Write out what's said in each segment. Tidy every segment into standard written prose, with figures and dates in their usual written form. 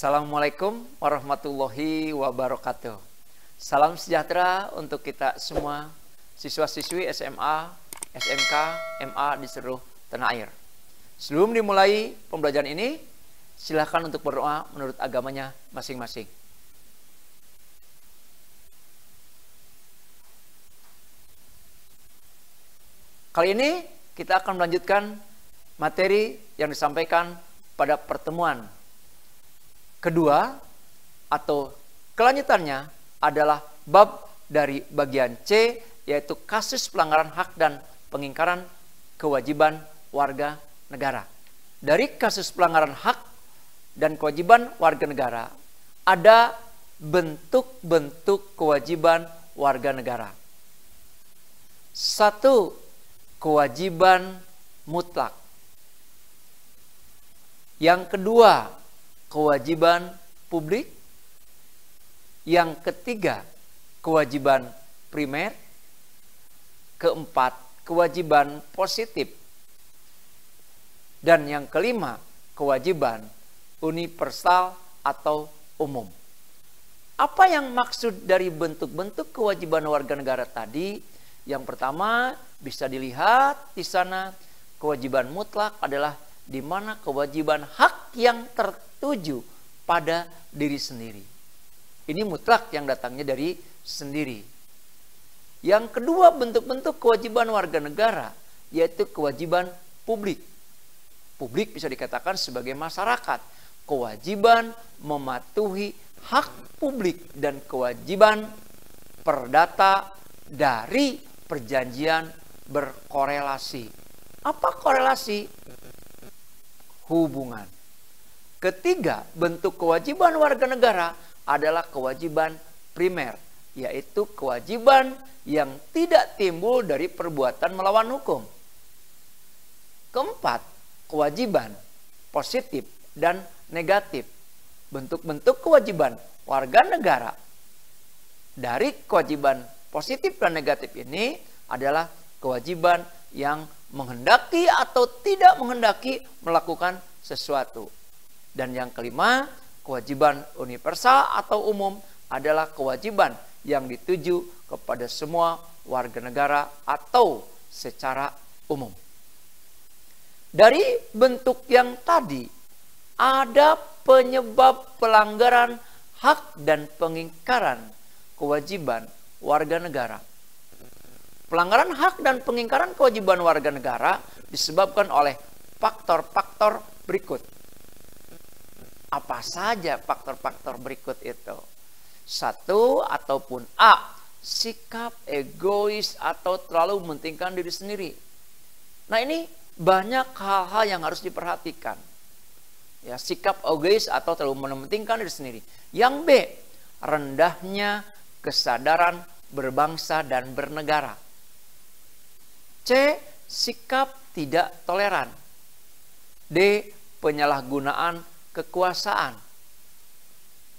Assalamualaikum warahmatullahi wabarakatuh. Salam sejahtera untuk kita semua, siswa-siswi SMA, SMK, MA di seluruh tanah air. Sebelum dimulai pembelajaran ini, silakan untuk berdoa menurut agamanya masing-masing. Kali ini kita akan melanjutkan materi yang disampaikan pada pertemuan kedua, atau kelanjutannya adalah bab dari bagian C, yaitu kasus pelanggaran hak dan pengingkaran kewajiban warga negara. Dari kasus pelanggaran hak dan kewajiban warga negara, ada bentuk-bentuk kewajiban warga negara. Satu, kewajiban mutlak. Yang kedua, kewajiban publik. Yang ketiga, kewajiban primer. Keempat, kewajiban positif. Dan yang kelima, kewajiban universal atau umum. Apa yang maksud dari bentuk-bentuk kewajiban warga negara tadi? Yang pertama, bisa dilihat di sana, kewajiban mutlak adalah di mana kewajiban hak yang tertuju pada diri sendiri. Ini mutlak yang datangnya dari sendiri. Yang kedua, bentuk-bentuk kewajiban warga negara, yaitu kewajiban publik. Publik bisa dikatakan sebagai masyarakat. Kewajiban mematuhi hak publik dan kewajiban perdata dari perjanjian berkorelasi. Apa korelasi? Hubungan. Ketiga, bentuk kewajiban warga negara adalah kewajiban primer, yaitu kewajiban yang tidak timbul dari perbuatan melawan hukum. Keempat, kewajiban positif dan negatif. Bentuk-bentuk kewajiban warga negara dari kewajiban positif dan negatif ini adalah kewajiban yang menghendaki atau tidak menghendaki melakukan sesuatu. Dan yang kelima, kewajiban universal atau umum adalah kewajiban yang dituju kepada semua warga negara atau secara umum. Dari bentuk yang tadi, ada penyebab pelanggaran hak dan pengingkaran kewajiban warga negara. Pelanggaran hak dan pengingkaran kewajiban warga negara disebabkan oleh faktor-faktor berikut. Apa saja faktor-faktor berikut itu? Satu ataupun A, sikap egois atau terlalu mementingkan diri sendiri. Nah, ini banyak hal-hal yang harus diperhatikan. Ya, sikap egois atau terlalu mementingkan diri sendiri. Yang B, rendahnya kesadaran berbangsa dan bernegara. C, sikap tidak toleran. D, penyalahgunaan kekuasaan.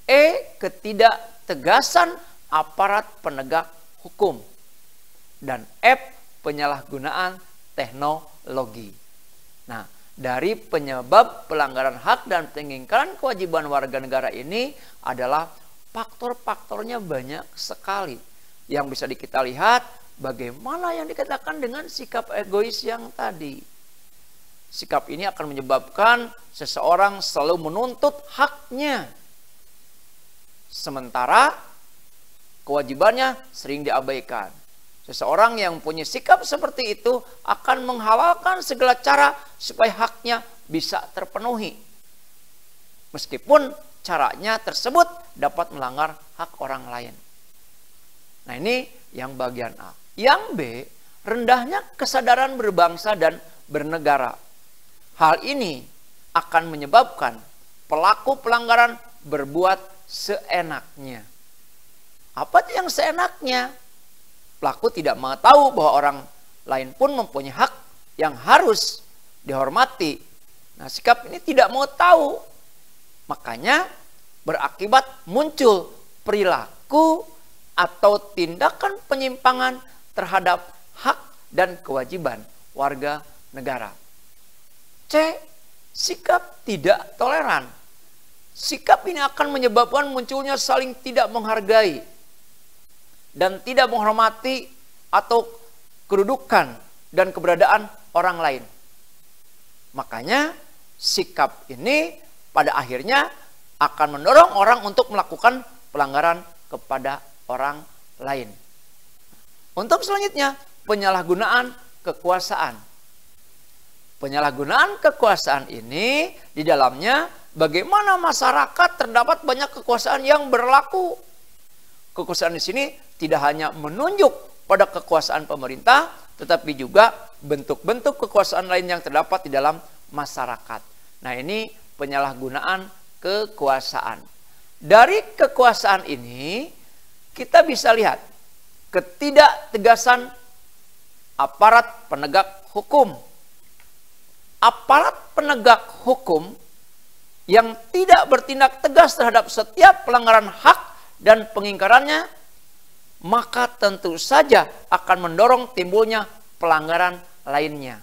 E, ketidaktegasan aparat penegak hukum. Dan F, penyalahgunaan teknologi. Nah, dari penyebab pelanggaran hak dan pengingkaran kewajiban warga negara ini adalah faktor-faktornya banyak sekali. Yang bisa kita lihat bagaimana yang dikatakan dengan sikap egois yang tadi. Sikap ini akan menyebabkan seseorang selalu menuntut haknya. Sementara kewajibannya sering diabaikan. Seseorang yang punya sikap seperti itu akan menghalalkan segala cara supaya haknya bisa terpenuhi. Meskipun caranya tersebut dapat melanggar hak orang lain. Nah, ini yang bagian A. Yang B, rendahnya kesadaran berbangsa dan bernegara. Hal ini akan menyebabkan pelaku pelanggaran berbuat seenaknya. Apa itu yang seenaknya? Pelaku tidak mengetahui bahwa orang lain pun mempunyai hak yang harus dihormati. Nah, sikap ini tidak mau tahu. Makanya berakibat muncul perilaku atau tindakan penyimpangan terhadap hak dan kewajiban warga negara. C. Sikap tidak toleran. sikap ini akan menyebabkan munculnya saling tidak menghargai dan tidak menghormati atau kedudukan dan keberadaan orang lain. Makanya sikap ini pada akhirnya akan mendorong orang untuk melakukan pelanggaran kepada orang lain. Untuk selanjutnya, penyalahgunaan kekuasaan. Penyalahgunaan kekuasaan ini di dalamnya bagaimana masyarakat terdapat banyak kekuasaan yang berlaku. Kekuasaan di sini tidak hanya menunjuk pada kekuasaan pemerintah, tetapi juga bentuk-bentuk kekuasaan lain yang terdapat di dalam masyarakat. Nah, ini penyalahgunaan kekuasaan. Dari kekuasaan ini kita bisa lihat ketidaktegasan aparat penegak hukum. Aparat penegak hukum yang tidak bertindak tegas terhadap setiap pelanggaran hak dan pengingkarannya, maka tentu saja akan mendorong timbulnya pelanggaran lainnya.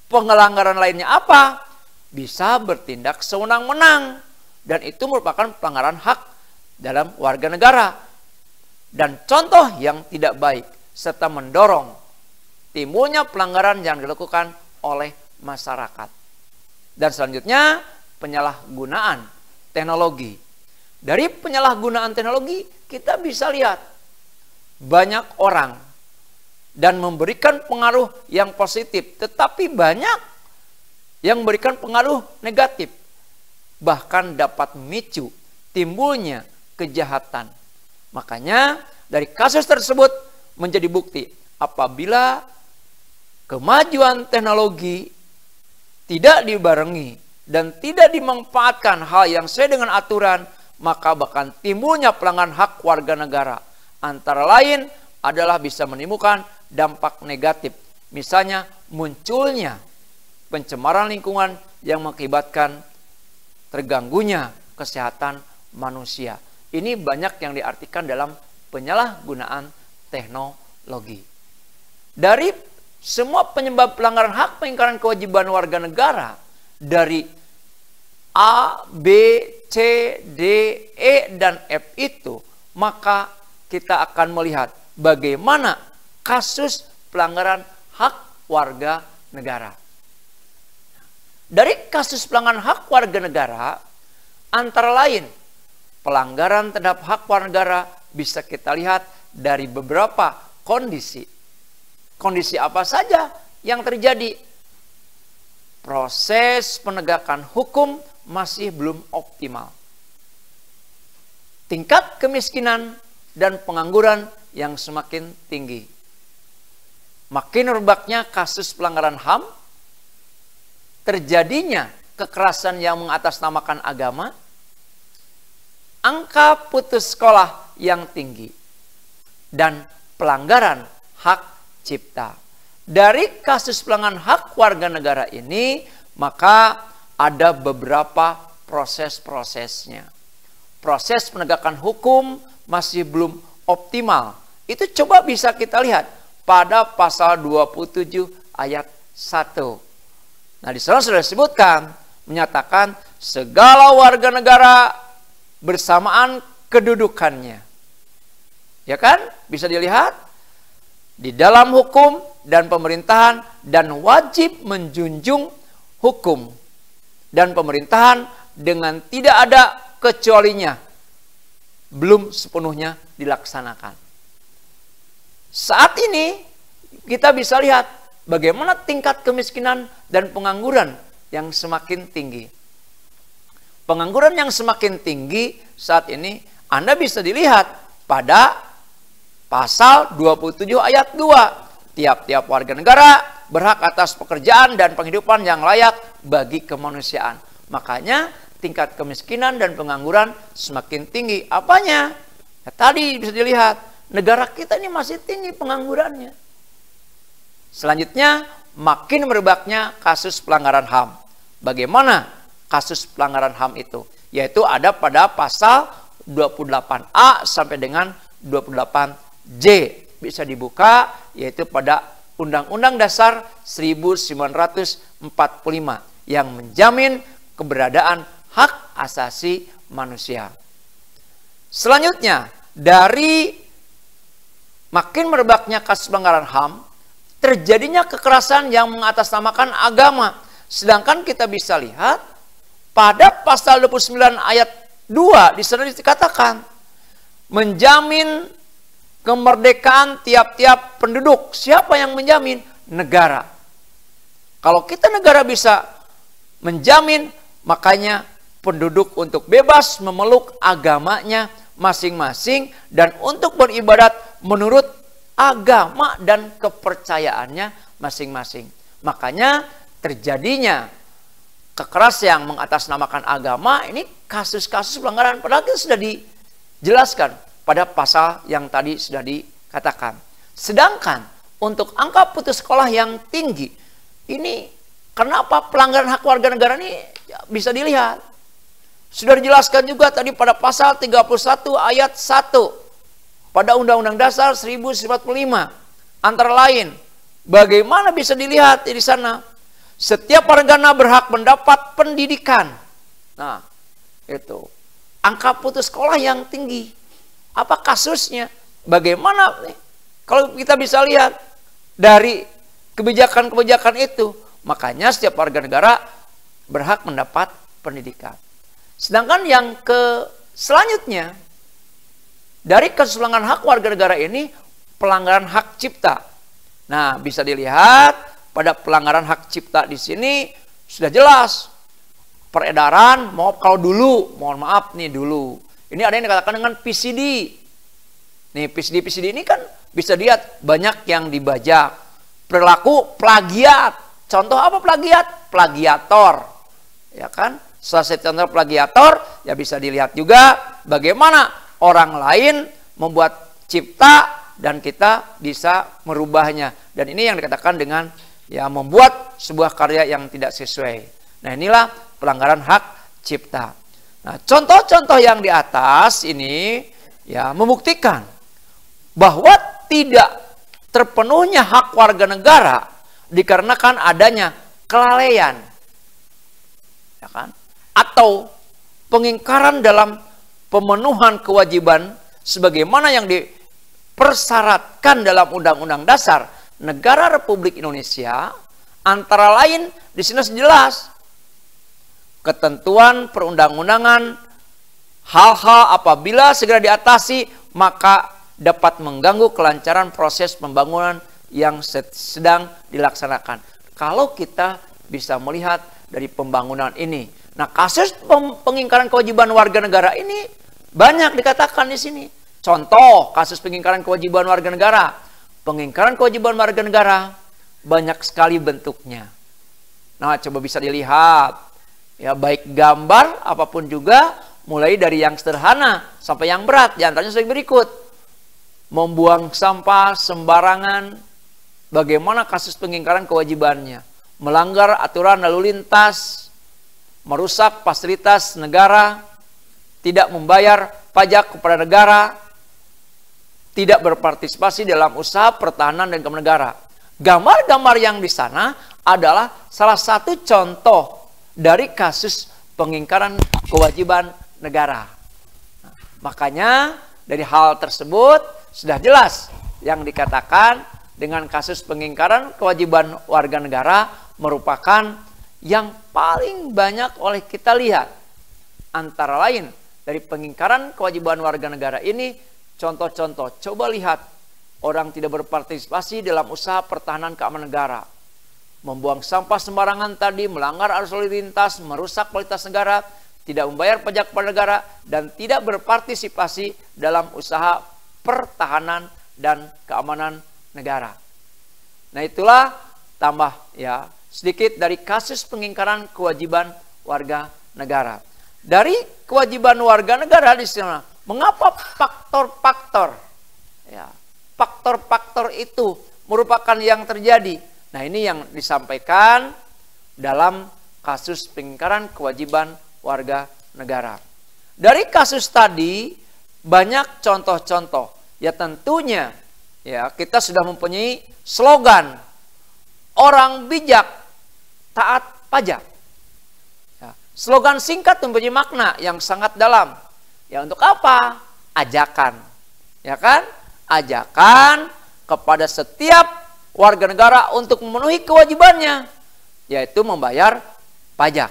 Pelanggaran lainnya apa? Bisa bertindak sewenang-wenang, dan itu merupakan pelanggaran hak dalam warga negara. Dan contoh yang tidak baik serta mendorong timbulnya pelanggaran yang dilakukan oleh masyarakat. Dan selanjutnya penyalahgunaan teknologi. Dari penyalahgunaan teknologi kita bisa lihat banyak orang dan memberikan pengaruh yang positif, tetapi banyak yang memberikan pengaruh negatif, bahkan dapat memicu timbulnya kejahatan. Makanya dari kasus tersebut menjadi bukti apabila kemajuan teknologi tidak dibarengi dan tidak dimanfaatkan hal yang sesuai dengan aturan, maka bahkan timbulnya pelanggaran hak warga negara. Antara lain adalah bisa menimbulkan dampak negatif. Misalnya munculnya pencemaran lingkungan yang mengakibatkan terganggunya kesehatan manusia. Ini banyak yang diartikan dalam penyalahgunaan teknologi. Dari semua penyebab pelanggaran hak pengingkaran kewajiban warga negara, dari A, B, C, D, E, dan F itu, maka kita akan melihat bagaimana kasus pelanggaran hak warga negara. Dari kasus pelanggaran hak warga negara, antara lain pelanggaran terhadap hak warga negara bisa kita lihat dari beberapa kondisi. Kondisi apa saja yang terjadi? Proses penegakan hukum masih belum optimal. Tingkat kemiskinan dan pengangguran yang semakin tinggi. Makin merebaknya kasus pelanggaran HAM, terjadinya kekerasan yang mengatasnamakan agama, angka putus sekolah yang tinggi, dan pelanggaran hak cipta. Dari kasus pelanggaran hak warga negara ini, maka ada beberapa proses-prosesnya. Proses penegakan hukum masih belum optimal. Itu coba bisa kita lihat pada pasal 27 ayat 1. Nah, di sana sudah disebutkan, menyatakan segala warga negara bersamaan kedudukannya. Ya kan? Bisa dilihat di dalam hukum dan pemerintahan, dan wajib menjunjung hukum dan pemerintahan dengan tidak ada kecualinya, belum sepenuhnya dilaksanakan. Saat ini kita bisa lihat bagaimana tingkat kemiskinan dan pengangguran yang semakin tinggi. Pengangguran yang semakin tinggi saat ini Anda bisa dilihat pada pasal 27 ayat 2. Tiap-tiap warga negara berhak atas pekerjaan dan penghidupan yang layak bagi kemanusiaan. Makanya tingkat kemiskinan dan pengangguran semakin tinggi. Apanya? Ya, tadi bisa dilihat, negara kita ini masih tinggi penganggurannya. Selanjutnya, makin merebaknya kasus pelanggaran HAM. Bagaimana kasus pelanggaran HAM itu? Yaitu ada pada pasal 28A sampai dengan 28J. Bisa dibuka, yaitu pada Undang-Undang Dasar 1945 yang menjamin keberadaan hak asasi manusia. Selanjutnya, dari makin merebaknya kasus pelanggaran HAM, terjadinya kekerasan yang mengatasnamakan agama. Sedangkan kita bisa lihat pada pasal 29 ayat 2 di sana dikatakan menjamin kemerdekaan tiap-tiap penduduk. Siapa yang menjamin? Negara. Kalau kita negara bisa menjamin, makanya penduduk untuk bebas memeluk agamanya masing-masing dan untuk beribadat menurut agama dan kepercayaannya masing-masing. Makanya terjadinya kekerasan yang mengatasnamakan agama ini kasus-kasus pelanggaran, padahal itu sudah dijelaskan pada pasal yang tadi sudah dikatakan. Sedangkan untuk angka putus sekolah yang tinggi, ini kenapa pelanggaran hak warga negara ini bisa dilihat. Sudah dijelaskan juga tadi pada pasal 31 ayat 1 pada Undang-Undang Dasar 1945. Antara lain, bagaimana bisa dilihat di sana? Setiap warga negara berhak mendapat pendidikan. Nah, itu. Angka putus sekolah yang tinggi. Apa kasusnya? Bagaimana nih? Kalau kita bisa lihat dari kebijakan-kebijakan itu, makanya setiap warga negara berhak mendapat pendidikan. Sedangkan yang selanjutnya, dari kasus pelanggaran hak warga negara ini, pelanggaran hak cipta. Nah, bisa dilihat pada pelanggaran hak cipta di sini sudah jelas. Peredaran, kalau dulu, mohon maaf nih dulu. Ini ada yang dikatakan dengan PCD. Nih, PCD ini kan bisa dilihat banyak yang dibajak. Perilaku plagiat. Contoh apa plagiat? Plagiator. Ya kan? Salah satu contoh plagiator, ya bisa dilihat juga bagaimana orang lain membuat cipta dan kita bisa merubahnya. Dan ini yang dikatakan dengan ya membuat sebuah karya yang tidak sesuai. Nah, inilah pelanggaran hak cipta. Nah, contoh-contoh yang di atas ini ya membuktikan bahwa tidak terpenuhnya hak warga negara dikarenakan adanya kelalaian. Ya kan? Atau pengingkaran dalam pemenuhan kewajiban sebagaimana yang dipersyaratkan dalam Undang-Undang Dasar Negara Republik Indonesia, antara lain di sini jelas ketentuan perundang-undangan, hal-hal apabila segera diatasi maka dapat mengganggu kelancaran proses pembangunan yang sedang dilaksanakan. Kalau kita bisa melihat dari pembangunan ini. Nah, kasus pengingkaran kewajiban warga negara ini banyak dikatakan di sini. Contoh kasus pengingkaran kewajiban warga negara. Pengingkaran kewajiban warga negara banyak sekali bentuknya. Nah, coba bisa dilihat. Ya, baik gambar apapun juga, mulai dari yang sederhana sampai yang berat. Di antaranya sebagai berikut. Membuang sampah sembarangan. Bagaimana kasus pengingkaran kewajibannya? Melanggar aturan lalu lintas, merusak fasilitas negara, tidak membayar pajak kepada negara, tidak berpartisipasi dalam usaha pertahanan dan keamanan negara. Gambar-gambar yang di sana adalah salah satu contoh dari kasus pengingkaran kewajiban negara. Nah, makanya dari hal tersebut sudah jelas yang dikatakan dengan kasus pengingkaran kewajiban warga negara merupakan yang paling banyak oleh kita lihat. Antara lain dari pengingkaran kewajiban warga negara ini, contoh-contoh, coba lihat orang tidak berpartisipasi dalam usaha pertahanan keamanan negara, membuang sampah sembarangan tadi, melanggar arus lalu lintas, merusak kualitas negara, tidak membayar pajak kepada negara, dan tidak berpartisipasi dalam usaha pertahanan dan keamanan negara. Nah, itulah tambah ya sedikit dari kasus pengingkaran kewajiban warga negara. Dari kewajiban warga negara di sana, mengapa faktor-faktor ya, faktor-faktor itu merupakan yang terjadi. Nah, ini yang disampaikan dalam kasus pengingkaran kewajiban warga negara. Dari kasus tadi banyak contoh-contoh. Ya tentunya ya kita sudah mempunyai slogan orang bijak taat pajak. Ya, Slogan singkat mempunyai makna yang sangat dalam. Ya untuk apa? Ajakan. Ya kan? Ajakan kepada setiap warga negara untuk memenuhi kewajibannya, yaitu membayar pajak.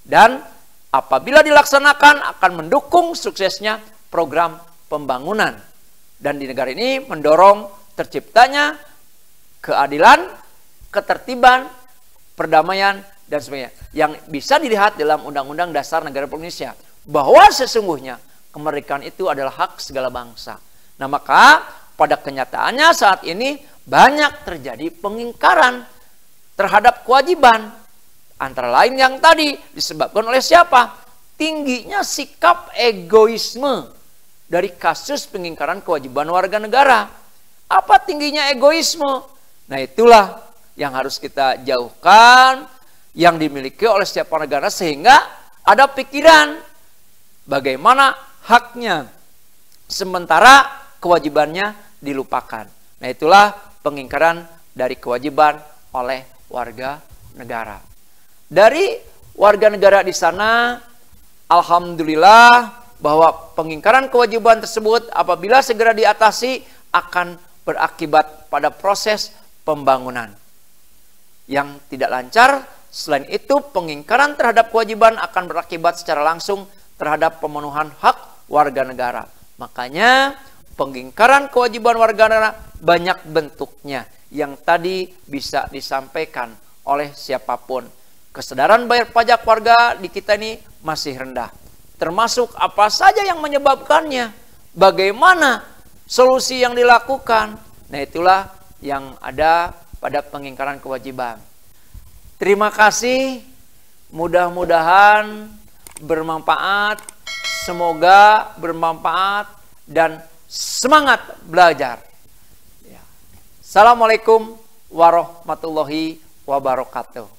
Dan apabila dilaksanakan akan mendukung suksesnya program pembangunan. Dan di negara ini mendorong terciptanya keadilan, ketertiban, perdamaian, dan sebagainya. Yang bisa dilihat dalam Undang-Undang Dasar Negara Republik Indonesia. Bahwa sesungguhnya kemerdekaan itu adalah hak segala bangsa. Nah maka pada kenyataannya saat ini banyak terjadi pengingkaran terhadap kewajiban. Antara lain yang tadi disebabkan oleh siapa? Tingginya sikap egoisme dari kasus pengingkaran kewajiban warga negara. Apa tingginya egoisme? Nah itulah yang harus kita jauhkan, yang dimiliki oleh setiap negara, sehingga ada pikiran bagaimana haknya sementara kewajibannya dilupakan. Nah itulah pengingkaran dari kewajiban oleh warga negara. Dari warga negara di sana, alhamdulillah bahwa pengingkaran kewajiban tersebut apabila segera diatasi akan berakibat pada proses pembangunan yang tidak lancar. Selain itu, pengingkaran terhadap kewajiban akan berakibat secara langsung terhadap pemenuhan hak warga negara. Makanya pengingkaran kewajiban warga negara banyak bentuknya yang tadi bisa disampaikan oleh siapapun. Kesadaran bayar pajak warga di kita ini masih rendah. Termasuk apa saja yang menyebabkannya, bagaimana solusi yang dilakukan. Nah itulah yang ada pada pengingkaran kewajiban. Terima kasih, mudah-mudahan bermanfaat, semoga bermanfaat dan semangat belajar. Assalamualaikum warahmatullahi wabarakatuh.